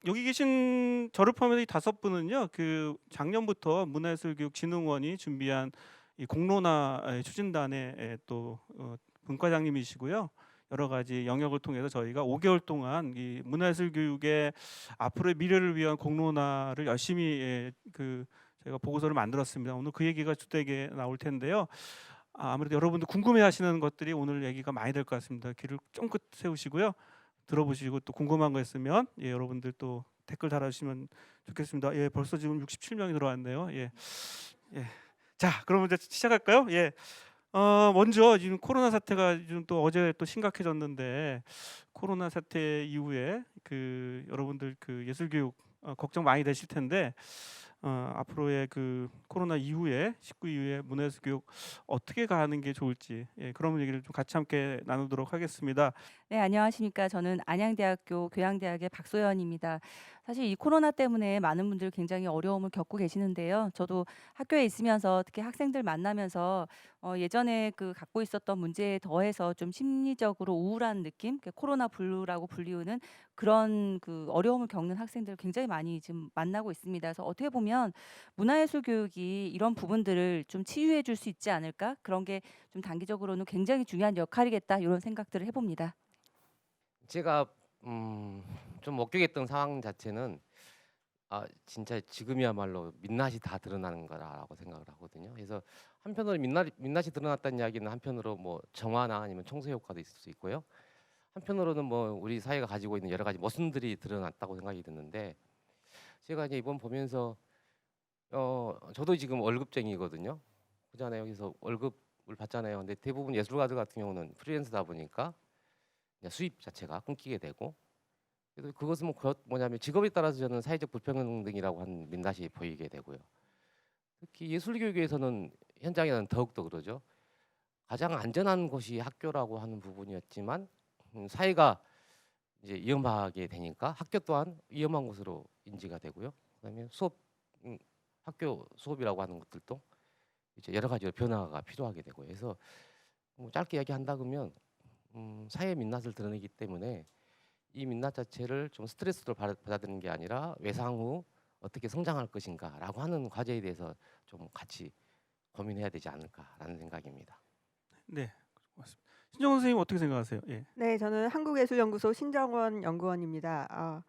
여기 계신 저를 포함해서 이 5분은요. 작년부터 문화예술교육진흥원이 준비한 이 공론화 추진단의 또 분과장님이시고요. 여러 가지 영역을 통해서 저희가 5개월 동안 이 문화예술 교육의 앞으로의 미래를 위한 공론화를 열심히 저희가 보고서를 만들었습니다. 오늘 그 얘기가 주되게 나올 텐데요. 아무래도 여러분들 궁금해하시는 것들이 오늘 얘기가 많이 될 것 같습니다. 귀를 쫑긋 세우시고요. 들어보시고 또 궁금한 거 있으면 여러분들 또 댓글 달아주시면 좋겠습니다. 벌써 지금 67명이 들어왔네요. 예. 자, 그러면 이제 시작할까요? 먼저 지금 코로나 사태가 지금 또 어제 또 심각해졌는데 코로나 사태 이후에 여러분들 예술 교육 걱정 많이 되실 텐데 앞으로의 코로나 이후에 19 이후에 문화예술 교육 어떻게 가는 게 좋을지 그런 얘기를 좀 같이 함께 나누도록 하겠습니다. 네, 안녕하십니까. 저는 안양대학교 교양대학의 박소연입니다. 사실 이 코로나 때문에 많은 분들이 굉장히 어려움을 겪고 계시는데요. 저도 학교에 있으면서 특히 학생들 만나면서 예전에 갖고 있었던 문제에 더해서 좀 심리적으로 우울한 느낌, 코로나 블루라고 불리우는 그런 어려움을 겪는 학생들 굉장히 많이 지금 만나고 있습니다. 그래서 어떻게 보면 문화예술 교육이 이런 부분들을 좀 치유해 줄 수 있지 않을까? 그런 게 좀 단기적으로는 굉장히 중요한 역할이겠다, 이런 생각들을 해봅니다. 제가 좀 목격했던 상황 자체는 진짜 지금이야말로 민낯이 다 드러나는 거라고 생각을 하거든요. 그래서 한편으로 민낯이 드러났다는 이야기는 한편으로 뭐 정화나 아니면 청소 효과도 있을 수 있고요. 한편으로는 뭐 우리 사회가 가지고 있는 여러 가지 모순들이 드러났다고 생각이 드는데, 제가 이제 이번 보면서 저도 지금 월급쟁이거든요. 그잖아요. 그래서 월급을 받잖아요. 근데 대부분 예술가들 같은 경우는 프리랜서다 보니까 이제 수입 자체가 끊기게 되고, 그래서 그것은 뭐냐면 직업에 따라서 저는 사회적 불평등이라고 하는 민낯이 보이게 되고요. 특히 예술 교육에서는 현장에는 더욱더 그러죠. 가장 안전한 곳이 학교라고 하는 부분이었지만 사회가 이제 위험하게 되니까 학교 또한 위험한 곳으로 인지가 되고요. 그다음에 학교 수업이라고 하는 것들도 이제 여러 가지 변화가 필요하게 되고요. 그래서 뭐 짧게 이야기한다 그러면 사회 민낯을 드러내기 때문에 이 민낯 자체를 좀 스트레스로 받아들이는 게 아니라 외상 후 어떻게 성장할 것인가라고 하는 과제에 대해서 좀 같이 고민해야 되지 않을까라는 생각입니다. 네, 고맙습니다. 신정원 선생님 어떻게 생각하세요? 예. 네. 저는 한국예술연구소 신정원 연구원입니다.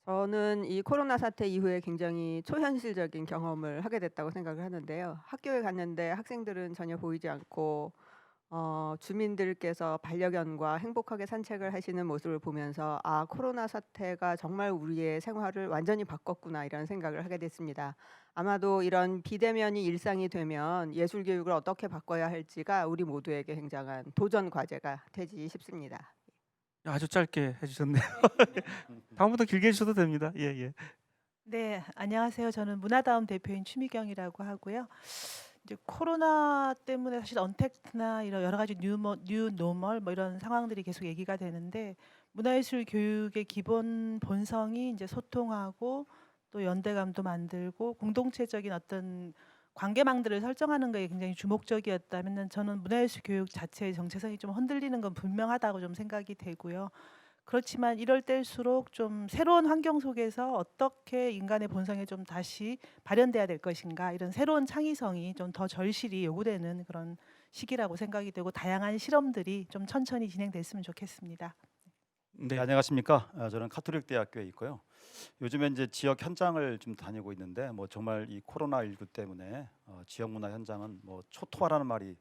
저는 이 코로나 사태 이후에 굉장히 초현실적인 경험을 하게 됐다고 생각을 하는데요. 학교에 갔는데 학생들은 전혀 보이지 않고 주민들께서 반려견과 행복하게 산책을 하시는 모습을 보면서 '아, 코로나 사태가 정말 우리의 생활을 완전히 바꿨구나.' 이런 생각을 하게 됐습니다. 아마도 이런 비대면이 일상이 되면 예술 교육을 어떻게 바꿔야 할지가 우리 모두에게 굉장한 도전 과제가 되지 싶습니다. 아주 짧게 해주셨네요. 다음부터 길게 해주셔도 됩니다. 예. 네, 안녕하세요. 저는 문화다움 대표인 추미경이라고 하고요. 이제 코로나 때문에 사실 언택트나 이런 여러 가지 뉴 노멀 뭐 이런 상황들이 계속 얘기가 되는데, 문화예술 교육의 기본 본성이 이제 소통하고 또 연대감도 만들고 공동체적인 어떤 관계망들을 설정하는 것에 굉장히 주목적이었다면, 저는 문화예술 교육 자체의 정체성이 좀 흔들리는 건 분명하다고 좀 생각이 되고요. 그렇지만 이럴 때일수록 좀 새로운 환경 속에서 어떻게 인간의 본성이 좀 다시 발현돼야 될 것인가, 이런 새로운 창의성이 좀 더 절실히 요구되는 그런 시기라고 생각이 되고, 다양한 실험들이 좀 천천히 진행됐으면 좋겠습니다. 네. 안녕하십니까? 저는 카톨릭 대학교에 있고요. 요즘에 이제 지역 현장을 좀 다니고 있는데 뭐 정말 이 코로나19 때문에 지역 문화 현장은 뭐 초토화라는 말이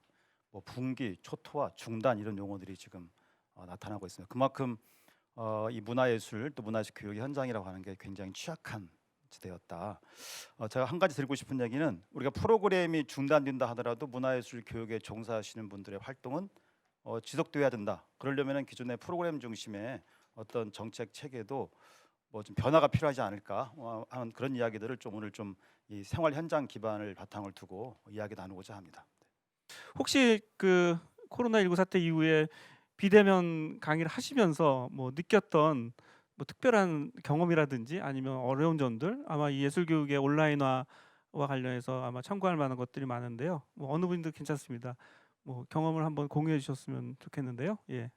뭐 분기, 초토화, 중단 이런 용어들이 지금 나타나고 있습니다. 그만큼 이 문화예술 또 문화예술 교육의 현장이라고 하는 게 굉장히 취약한 지대였다. 제가 한 가지 드리고 싶은 얘기는, 우리가 프로그램이 중단된다 하더라도 문화예술 교육에 종사하시는 분들의 활동은 지속돼야 된다. 그러려면 기존의 프로그램 중심의 어떤 정책 체계도 뭐 좀 변화가 필요하지 않을까 하는 그런 이야기들을 좀 오늘 좀 이 생활 현장 기반을 바탕을 두고 이야기 나누고자 합니다. 혹시 코로나19 사태 이후에 비대면 강의를 하시면서 뭐 느꼈던 뭐 특별한 경험이라든지 아니면 어려운 점들, 아마 이 예술 교육의 온라인화와 관련해서 아마 참고할 만한 것들이 많은데요. 뭐 어느 분도 괜찮습니다. 뭐 경험을 한번 공유해 주셨으면 좋겠는데요. 예.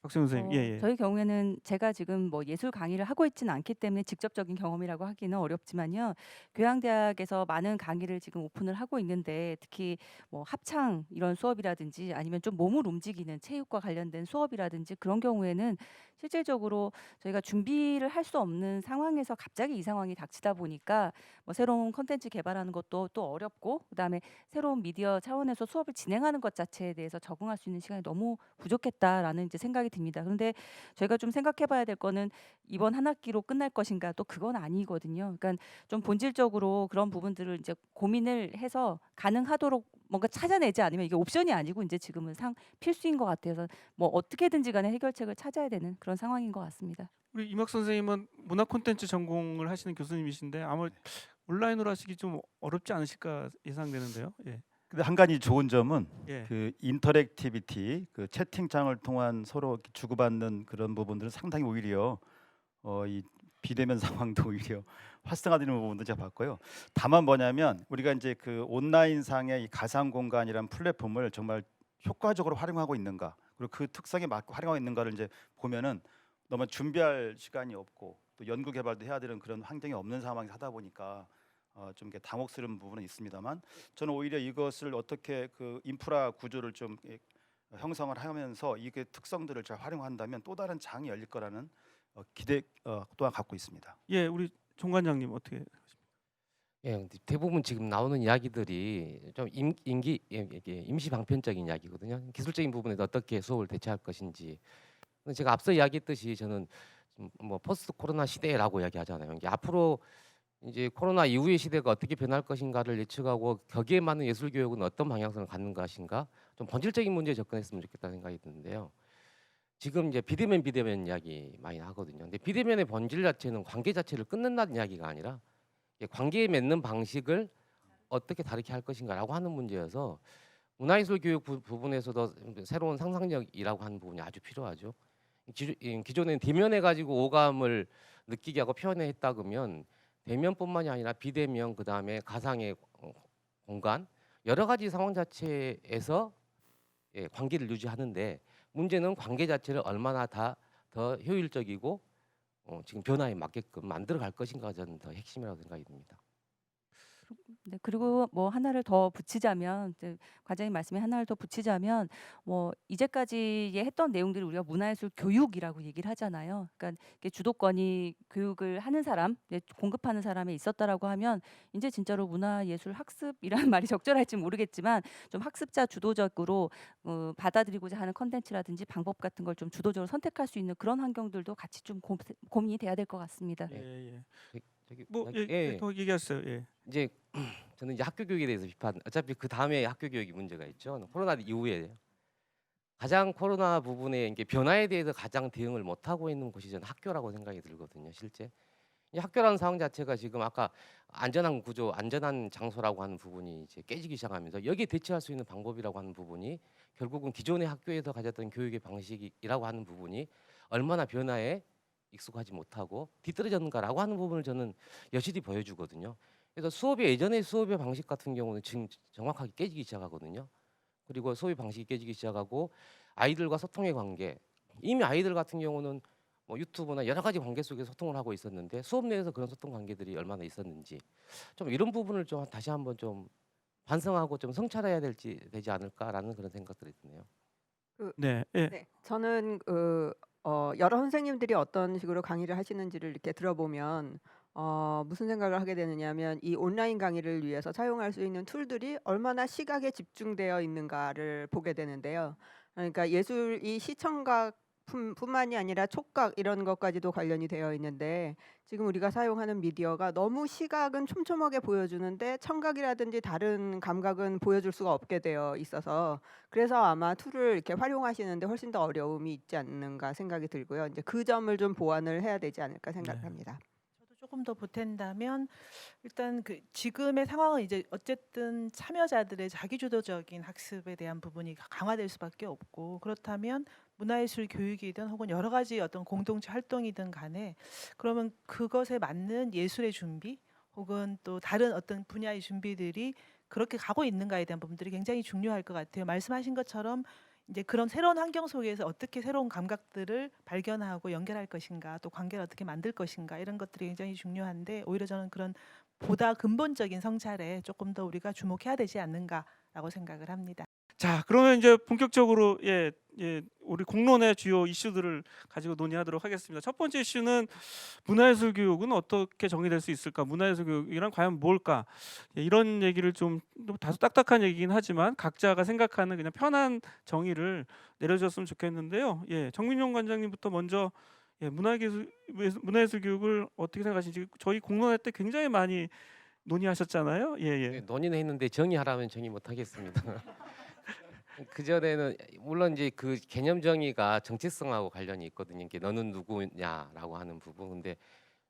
박수영 선생님. 예, 예. 저희 경우에는 제가 지금 뭐 예술 강의를 하고 있지는 않기 때문에 직접적인 경험이라고 하기는 어렵지만요. 교양대학에서 많은 강의를 지금 오픈을 하고 있는데 특히 뭐 합창 이런 수업이라든지 아니면 좀 몸을 움직이는 체육과 관련된 수업이라든지 그런 경우에는 실질적으로 저희가 준비를 할 수 없는 상황에서 갑자기 이 상황이 닥치다 보니까 뭐 새로운 콘텐츠 개발하는 것도 또 어렵고 그다음에 새로운 미디어 차원에서 수업을 진행하는 것 자체에 대해서 적응할 수 있는 시간이 너무 부족했다라는 이제 생각이 듭니다. 그런데 저희가 좀 생각해 봐야 될 거는 이번 한 학기로 끝날 것인가 또 그건 아니거든요. 그러니까 좀 본질적으로 그런 부분들을 이제 고민을 해서 가능하도록 뭔가 찾아내지 않으면 이게 옵션이 아니고 이제 지금은 필수인 것 같아서 뭐 어떻게든지 간에 해결책을 찾아야 되는 그런 상황인 것 같습니다. 우리 이막 선생님은 문화 콘텐츠 전공을 하시는 교수님이신데 아마 온라인으로 하시기 좀 어렵지 않으실까 예상되는데요. 예. 근데 한 가지 좋은 점은 예. 그 인터랙티비티, 그 채팅창을 통한 서로 이렇게 주고받는 그런 부분들은 상당히 오히려 이 비대면 상황도 오히려 활성화되는 부분도 제가 봤고요. 다만 뭐냐면 우리가 이제 그 온라인상의 이 가상 공간이란 플랫폼을 정말 효과적으로 활용하고 있는가, 그리고 그 특성에 맞게 활용하고 있는가를 이제 보면은 너무 준비할 시간이 없고 또 연구 개발도 해야 되는 그런 환경이 없는 상황에서 하다 보니까 좀 이렇게 당혹스러운 부분은 있습니다만, 저는 오히려 이것을 어떻게 그 인프라 구조를 좀 형성을 하면서 이게 특성들을 잘 활용한다면 또 다른 장이 열릴 거라는 기대 또한 갖고 있습니다. 예, 우리 총관장님 어떻게? 예, 근데 대부분 지금 나오는 이야기들이 좀 이게 임시 방편적인 이야기거든요. 기술적인 부분에서 어떻게 수업을 대처할 것인지. 근데 제가 앞서 이야기했듯이 저는 뭐 포스트 코로나 시대라고 이야기하잖아요. 이게 앞으로 이제 코로나 이후의 시대가 어떻게 변할 것인가를 예측하고 거기에 맞는 예술 교육은 어떤 방향성을 갖는 것인가, 좀 본질적인 문제에 접근했으면 좋겠다는 생각이 드는데요. 지금 이제 비대면 이야기 많이 하거든요. 근데 비대면의 본질 자체는 관계 자체를 끊는다는 이야기가 아니라 관계 맺는 방식을 어떻게 다르게 할 것인가라고 하는 문제여서 문화예술 교육 부분에서도 새로운 상상력이라고 하는 부분이 아주 필요하죠. 기존에는 대면해 가지고 오감을 느끼게 하고 표현했다 그러면 대면뿐만이 아니라 비대면, 그다음에 가상의 공간, 여러 가지 상황 자체에서 관계를 유지하는데, 문제는 관계 자체를 얼마나 더 효율적이고 지금 변화에 맞게끔 만들어 갈 것인가가 저는 더 핵심이라고 생각이 듭니다. 네, 그리고 뭐 하나를 더 붙이자면 이제 과장님 말씀에 하나를 더 붙이자면 뭐 이제까지 했던 내용들을 우리가 문화예술 교육이라고 얘기를 하잖아요. 그러니까 이게 주도권이 교육을 하는 사람, 공급하는 사람에 있었다라고 하면 이제 진짜로 문화예술 학습이라는 말이 적절할지 모르겠지만 좀 학습자 주도적으로 받아들이고자 하는 컨텐츠라든지 방법 같은 걸 좀 주도적으로 선택할 수 있는 그런 환경들도 같이 좀 고민이 돼야 될 것 같습니다. 예, 예. 저기 뭐 더 얘기하세요. 예. 이제 저는 이제 학교 교육에 대해서 어차피 그 다음에 학교 교육이 문제가 있죠. 코로나 이후에 가장 코로나 부분에 이게 변화에 대해서 가장 대응을 못 하고 있는 곳이 저는 학교라고 생각이 들거든요. 실제 이 학교라는 상황 자체가 지금 아까 안전한 구조, 안전한 장소라고 하는 부분이 이제 깨지기 시작하면서 여기에 대처할 수 있는 방법이라고 하는 부분이 결국은 기존의 학교에서 가졌던 교육의 방식이라고 하는 부분이 얼마나 변화에 익숙하지 못하고 뒤떨어졌는가라고 하는 부분을 저는 여실히 보여주거든요. 그래서 예전의 수업의 방식 같은 경우는 지금 정확하게 깨지기 시작하거든요. 그리고 수업의 방식이 깨지기 시작하고 아이들과 소통의 관계, 이미 아이들 같은 경우는 뭐 유튜브나 여러 가지 관계 속에서 소통을 하고 있었는데 수업 내에서 그런 소통 관계들이 얼마나 있었는지 좀 이런 부분을 좀 다시 한번 좀 반성하고 좀 성찰해야 되지 않을까라는 그런 생각들이 드네요. 네. 예. 네, 저는 여러 선생님들이 어떤 식으로 강의를 하시는지를 이렇게 들어보면 무슨 생각을 하게 되느냐면 이 온라인 강의를 위해서 사용할 수 있는 툴들이 얼마나 시각에 집중되어 있는가를 보게 되는데요. 그러니까 예술이 시청각 뿐만이 아니라 촉각 이런 것까지도 관련이 되어 있는데, 지금 우리가 사용하는 미디어가 너무 시각은 촘촘하게 보여주는데 청각이라든지 다른 감각은 보여줄 수가 없게 되어 있어서, 그래서 아마 툴을 이렇게 활용하시는데 훨씬 더 어려움이 있지 않는가 생각이 들고요. 이제 그 점을 좀 보완을 해야 되지 않을까 생각합니다. 저도 조금 더 보탠다면 일단 그 지금의 상황은 이제 어쨌든 참여자들의 자기주도적인 학습에 대한 부분이 강화될 수밖에 없고, 그렇다면 문화예술 교육이든 혹은 여러 가지 어떤 공동체 활동이든 간에 그러면 그것에 맞는 예술의 준비 혹은 또 다른 어떤 분야의 준비들이 그렇게 가고 있는가에 대한 부분들이 굉장히 중요할 것 같아요. 말씀하신 것처럼 이제 그런 새로운 환경 속에서 어떻게 새로운 감각들을 발견하고 연결할 것인가, 또 관계를 어떻게 만들 것인가 이런 것들이 굉장히 중요한데 오히려 저는 그런 보다 근본적인 성찰에 조금 더 우리가 주목해야 되지 않는가라고 생각을 합니다. 자, 그러면 이제 본격적으로 우리 공론의 주요 이슈들을 가지고 논의하도록 하겠습니다. 첫 번째 이슈는 문화예술 교육은 어떻게 정의될 수 있을까? 문화예술 교육이란 과연 뭘까? 이런 얘기를 좀 다소 딱딱한 얘기긴 하지만 각자가 생각하는 그냥 편한 정의를 내려줬으면 좋겠는데요. 정민용 관장님부터 먼저 문화예술 교육을 어떻게 생각하시는지 저희 공론회 때 굉장히 많이 논의하셨잖아요. 네, 논의는 했는데 정의하라면 정의 못 하겠습니다. 그 전에는 물론 이제 그 개념 정의가 정체성하고 관련이 있거든요. 이게 너는 누구냐라고 하는 부분. 근데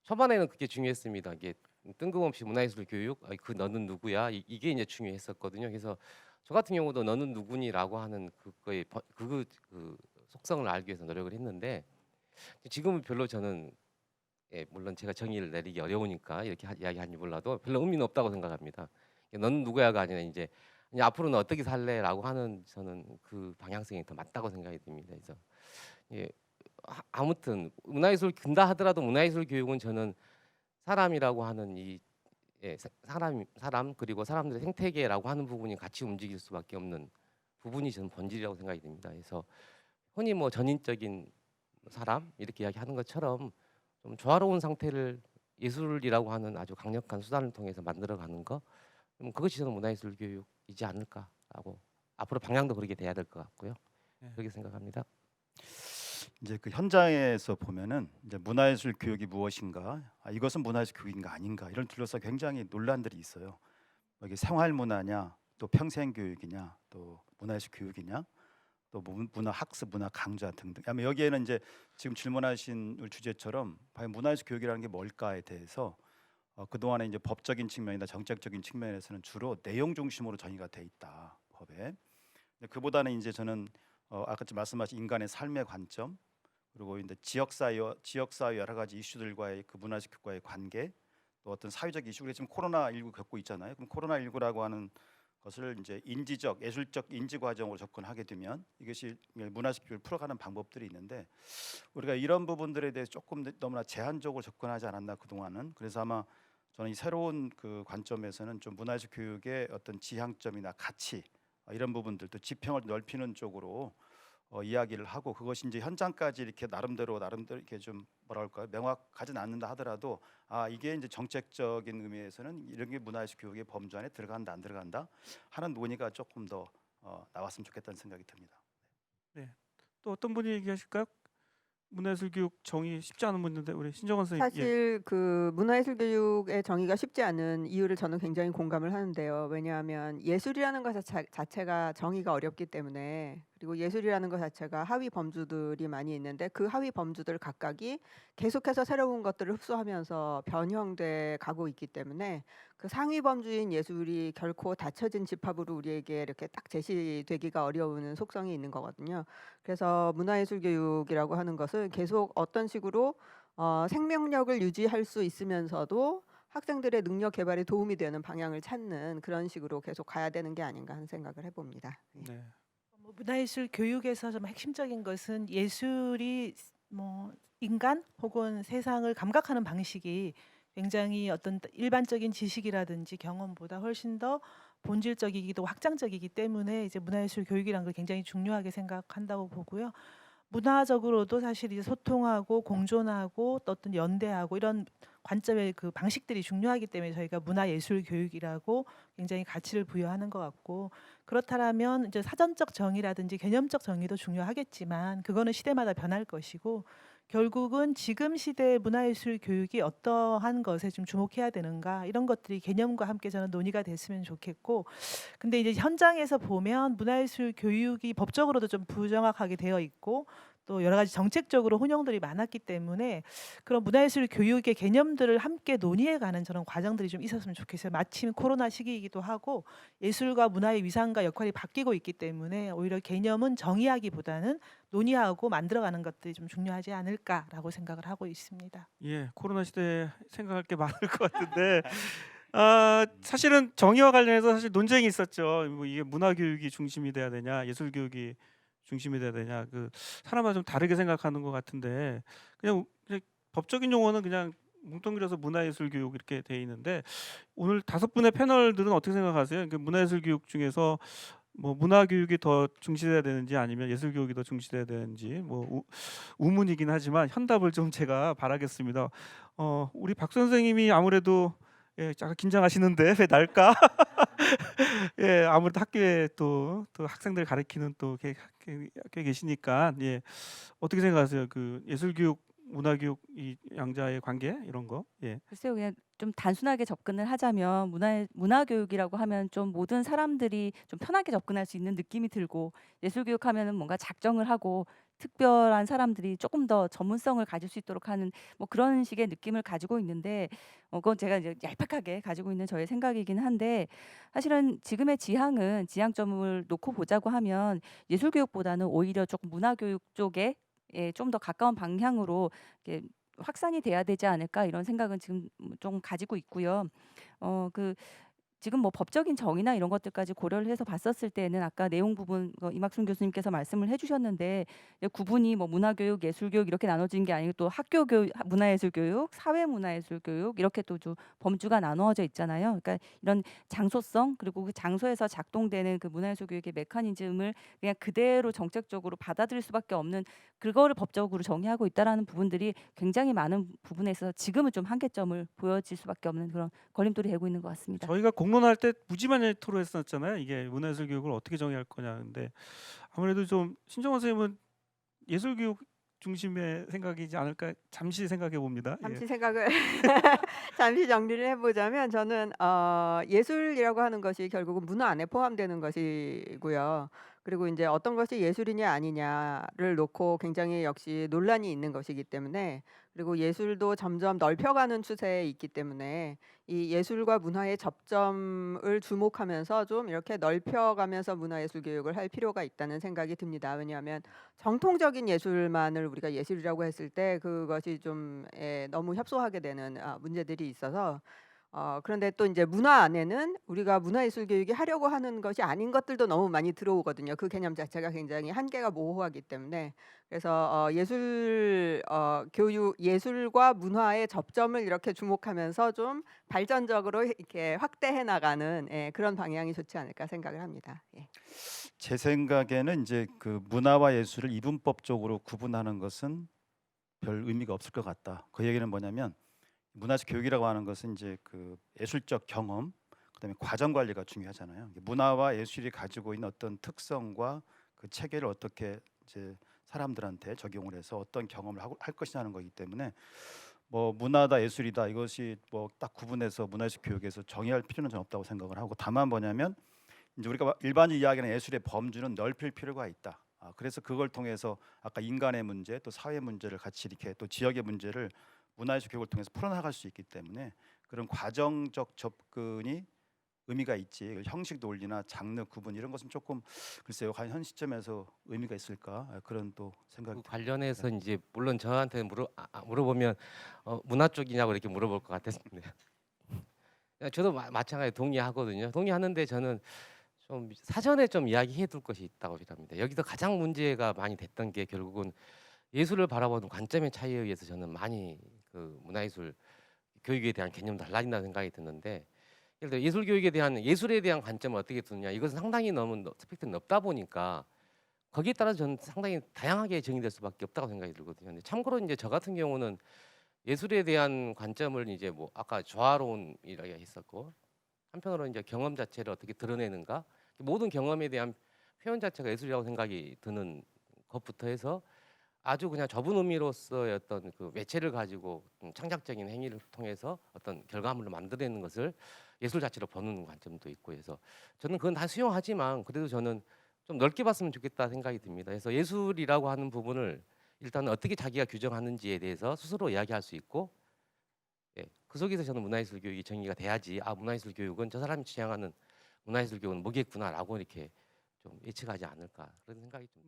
초반에는 그게 중요했습니다. 이게 뜬금없이 문화예술 교육, 그 너는 누구야? 이게 이제 중요했었거든요. 그래서 저 같은 경우도 너는 누구니라고 하는 그거의 그 속성을 알기 위해서 노력을 했는데 지금은 별로 저는 물론 제가 정의를 내리기 어려우니까 이렇게 이야기하는지 몰라도 별로 의미는 없다고 생각합니다. 너는 누구야가 아니라 이제 앞으로는 어떻게 살래라고 하는 저는 그 방향성이 더 맞다고 생각이 듭니다. 그래서 아무튼 문화예술 근다 하더라도 문화예술 교육은 저는 사람이라고 하는 이 사람 그리고 사람들의 생태계라고 하는 부분이 같이 움직일 수밖에 없는 부분이 저는 본질이라고 생각이 듭니다. 그래서 흔히 뭐 전인적인 사람 이렇게 이야기하는 것처럼 좀 조화로운 상태를 예술이라고 하는 아주 강력한 수단을 통해서 만들어가는 거, 그것이 저는 문화예술 교육이지 않을까라고 앞으로 방향도 그렇게 돼야 될 것 같고요. 그렇게 생각합니다. 이제 그 현장에서 보면은 이제 문화예술 교육이 무엇인가, 이것은 문화예술 교육인가 아닌가 이런 둘러서 굉장히 논란들이 있어요. 이게 생활 문화냐, 또 평생 교육이냐, 또 문화예술 교육이냐, 또 문화 학습, 문화 강좌 등등. 아마 여기에는 이제 지금 질문하신 주제처럼 과연 문화예술 교육이라는 게 뭘까에 대해서 그동안에 이제 법적인 측면이나 정책적인 측면에서는 주로 내용 중심으로 정의가 돼 있다 법에. 그보다는 이제 저는 아까 말씀하신 인간의 삶의 관점, 그리고 이제 지역사회 여러 가지 이슈들과의 그 문화예술 교육과의 관계, 또 어떤 사회적 이슈가 지금 코로나19 겪고 있잖아요. 그럼 코로나19라고 하는 것을 이제 인지적, 예술적 인지 과정으로 접근하게 되면 이것이 문화예술 교육을 풀어가는 방법들이 있는데 우리가 이런 부분들에 대해서 조금 너무나 제한적으로 접근하지 않았나 그동안은. 그래서 아마 저는 이 새로운 그 관점에서는 좀 문화예술 교육의 어떤 지향점이나 가치 이런 부분들 또 지평을 넓히는 쪽으로 이야기를 하고 그것이 이제 현장까지 이렇게 나름대로 이렇게 좀 뭐랄까요 명확하진 않는다 하더라도 이게 이제 정책적인 의미에서는 이런 게 문화예술 교육의 범주 안에 들어간다 안 들어간다 하는 논의가 조금 더 나왔으면 좋겠다는 생각이 듭니다. 네. 또 어떤 분이 얘기하실까요? 문화예술 교육 정의 쉽지 않은 문제인데 우리 신정원 선생님. 사실 그 문화예술 교육의 정의가 쉽지 않은 이유를 저는 굉장히 공감을 하는데요. 왜냐하면 예술이라는 것 자체가 정의가 어렵기 때문에, 그리고 예술이라는 것 자체가 하위 범주들이 많이 있는데 그 하위 범주들 각각이 계속해서 새로운 것들을 흡수하면서 변형돼 가고 있기 때문에 그 상위 범주인 예술이 결코 닫혀진 집합으로 우리에게 이렇게 딱 제시되기가 어려운 속성이 있는 거거든요. 그래서 문화예술 교육이라고 하는 것은 계속 어떤 식으로 생명력을 유지할 수 있으면서도 학생들의 능력 개발에 도움이 되는 방향을 찾는 그런 식으로 계속 가야 되는 게 아닌가 하는 생각을 해봅니다. 네. 문화예술 교육에서 좀 핵심적인 것은 예술이 뭐 인간 혹은 세상을 감각하는 방식이 굉장히 어떤 일반적인 지식이라든지 경험보다 훨씬 더 본질적이기도 확장적이기 때문에 이제 문화예술 교육이란 걸 굉장히 중요하게 생각한다고 보고요. 문화적으로도 사실 이제 소통하고 공존하고 또 어떤 연대하고 이런 관점의 그 방식들이 중요하기 때문에 저희가 문화예술 교육이라고 굉장히 가치를 부여하는 것 같고, 그렇다면 이제 사전적 정의라든지 개념적 정의도 중요하겠지만 그거는 시대마다 변할 것이고, 결국은 지금 시대의 문화예술 교육이 어떠한 것에 좀 주목해야 되는가 이런 것들이 개념과 함께 저는 논의가 됐으면 좋겠고, 근데 이제 현장에서 보면 문화예술 교육이 법적으로도 좀 부정확하게 되어 있고 또 여러 가지 정책적으로 혼용들이 많았기 때문에 그런 문화예술 교육의 개념들을 함께 논의해가는 저런 과정들이 좀 있었으면 좋겠어요. 마침 코로나 시기이기도 하고 예술과 문화의 위상과 역할이 바뀌고 있기 때문에 오히려 개념은 정의하기보다는 논의하고 만들어가는 것들이 좀 중요하지 않을까라고 생각을 하고 있습니다. 코로나 시대에 생각할 게 많을 것 같은데 사실은 정의와 관련해서 사실 논쟁이 있었죠. 뭐 이게 문화 교육이 중심이 돼야 되냐, 예술 교육이 중심이 돼야 되냐, 그 사람마다 좀 다르게 생각하는 것 같은데 그냥 법적인 용어는 그냥 뭉뚱그려서 문화예술 교육 이렇게 돼 있는데 오늘 5분의 패널들은 어떻게 생각하세요? 그 문화예술 교육 중에서 뭐 문화 교육이 더 중시돼야 되는지 아니면 예술 교육이 더 중시돼야 되는지 뭐 우문이긴 하지만 현답을 좀 제가 바라겠습니다. 우리 박 선생님이 아무래도 약간 긴장하시는데 왜 날까? 예, 아무래도 학교에 또 학생들 가르치는 또 학교에 계시니까 어떻게 생각하세요? 그 예술 교육, 문화 교육 이 양자의 관계 이런 거? 예. 글쎄요. 그냥 좀 단순하게 접근을 하자면 문화 교육이라고 하면 좀 모든 사람들이 좀 편하게 접근할 수 있는 느낌이 들고, 예술 교육하면은 뭔가 작정을 하고 특별한 사람들이 조금 더 전문성을 가질 수 있도록 하는 뭐 그런 식의 느낌을 가지고 있는데, 그건 제가 이제 얄팍하게 가지고 있는 저의 생각이긴 한데, 사실은 지금의 지향점을 놓고 보자고 하면 예술 교육보다는 오히려 조금 문화 교육 쪽에 좀 더 가까운 방향으로 이렇게 확산이 돼야 되지 않을까, 이런 생각은 지금 좀 가지고 있고요. 그 지금 뭐 법적인 정의나 이런 것들까지 고려를 해서 봤었을 때는 아까 내용 부분 이막순 교수님께서 말씀을 해주셨는데, 구분이 뭐 문화교육, 예술교육 이렇게 나눠진 게 아니고 또 학교 교육, 문화예술교육, 사회문화예술교육 이렇게 또 범주가 나누어져 있잖아요. 그러니까 이런 장소성, 그리고 그 장소에서 작동되는 그 문화예술교육의 메커니즘을 그냥 그대로 정책적으로 받아들일 수밖에 없는, 그거를 법적으로 정의하고 있다라는 부분들이 굉장히 많은 부분에서 지금은 좀 한계점을 보여질 수밖에 없는 그런 걸림돌이 되고 있는 것 같습니다. 저희가 공론할 때 무지만을 토로했었잖아요. 이게 문화예술 교육을 어떻게 정의할 거냐. 근데 아무래도 좀 신정원 선생님은 예술 교육 중심의 생각이지 않을까 잠시 생각해 봅니다. 예. 잠시 생각을 잠시 정리를 해보자면 저는 예술이라고 하는 것이 결국은 문화 안에 포함되는 것이고요. 그리고 이제 어떤 것이 예술이냐 아니냐를 놓고 굉장히 역시 논란이 있는 것이기 때문에, 그리고 예술도 점점 넓혀가는 추세에 있기 때문에 이 예술과 문화의 접점을 주목하면서 좀 이렇게 넓혀가면서 문화예술 교육을 할 필요가 있다는 생각이 듭니다. 왜냐하면 정통적인 예술만을 우리가 예술이라고 했을 때 그것이 좀 너무 협소하게 되는 문제들이 있어서, 그런데 또 이제 문화 안에는 우리가 문화예술 교육이 하려고 하는 것이 아닌 것들도 너무 많이 들어오거든요. 그 개념 자체가 굉장히 한계가 모호하기 때문에. 그래서 교육, 예술과 문화의 접점을 이렇게 주목하면서 좀 발전적으로 이렇게 확대해 나가는 그런 방향이 좋지 않을까 생각을 합니다. 예. 제 생각에는 이제 그 문화와 예술을 이분법적으로 구분하는 것은 별 의미가 없을 것 같다. 그 얘기는 뭐냐면 문화적 교육이라고 하는 것은 이제 그 예술적 경험, 그다음에 과정 관리가 중요하잖아요. 문화와 예술이 가지고 있는 어떤 특성과 그 체계를 어떻게 이제 사람들한테 적용을 해서 어떤 경험을 할 것이냐는 거기 때문에 뭐 문화다 예술이다 이것이 뭐 딱 구분해서 문화예술 교육에서 정의할 필요는 전 없다고 생각을 하고, 다만 뭐냐면 이제 우리가 일반적으로 이야기하는 예술의 범주는 넓힐 필요가 있다. 그래서 그걸 통해서 아까 인간의 문제 또 사회 문제를 같이 이렇게 또 지역의 문제를 문화예술 교육을 통해서 풀어나갈 수 있기 때문에 그런 과정적 접근이 의미가 있지, 형식 논리나 장르 구분 이런 것은 조금 글쎄요, 과연 현 시점에서 의미가 있을까, 그런 또 생각이 그 관련해서 이제 물론 저한테 물어보면 문화 쪽이냐고 이렇게 물어볼 것 같았는데 저도 마찬가지 동의하거든요. 동의하는데 저는 좀 사전에 좀 이야기해 둘 것이 있다고 생각합니다. 여기서 가장 문제가 많이 됐던 게 결국은 예술을 바라보는 관점의 차이에 의해서 저는 많이 그 문화예술 교육에 대한 개념도 달라진다는 생각이 드는데, 예를 들어 예술 교육에 대한 예술에 대한 관점을 어떻게 두느냐, 이것은 상당히 너무 스펙트럼이 넓다 보니까 거기에 따라 저는 상당히 다양하게 정의될 수밖에 없다고 생각이 들거든요. 근데 참고로 이제 저 같은 경우는 예술에 대한 관점을 이제 뭐 아까 조화로운이라고 했었고, 한편으로 이제 경험 자체를 어떻게 드러내는가, 모든 경험에 대한 표현 자체가 예술이라고 생각이 드는 것부터 해서 아주 그냥 좁은 의미로서의 어떤 그 매체를 가지고 창작적인 행위를 통해서 어떤 결과물을 만들어내는 것을 예술 자체로 보는 관점도 있고 해서 저는 그건 다 수용하지만 그래도 저는 좀 넓게 봤으면 좋겠다 생각이 듭니다. 그래서 예술이라고 하는 부분을 일단 어떻게 자기가 규정하는지에 대해서 스스로 이야기할 수 있고, 그 속에서 저는 문화예술 교육이 정의가 돼야지 문화예술 교육은 저 사람이 지향하는 문화예술 교육은 뭐겠구나라고 이렇게 좀 예측하지 않을까 그런 생각이 좀.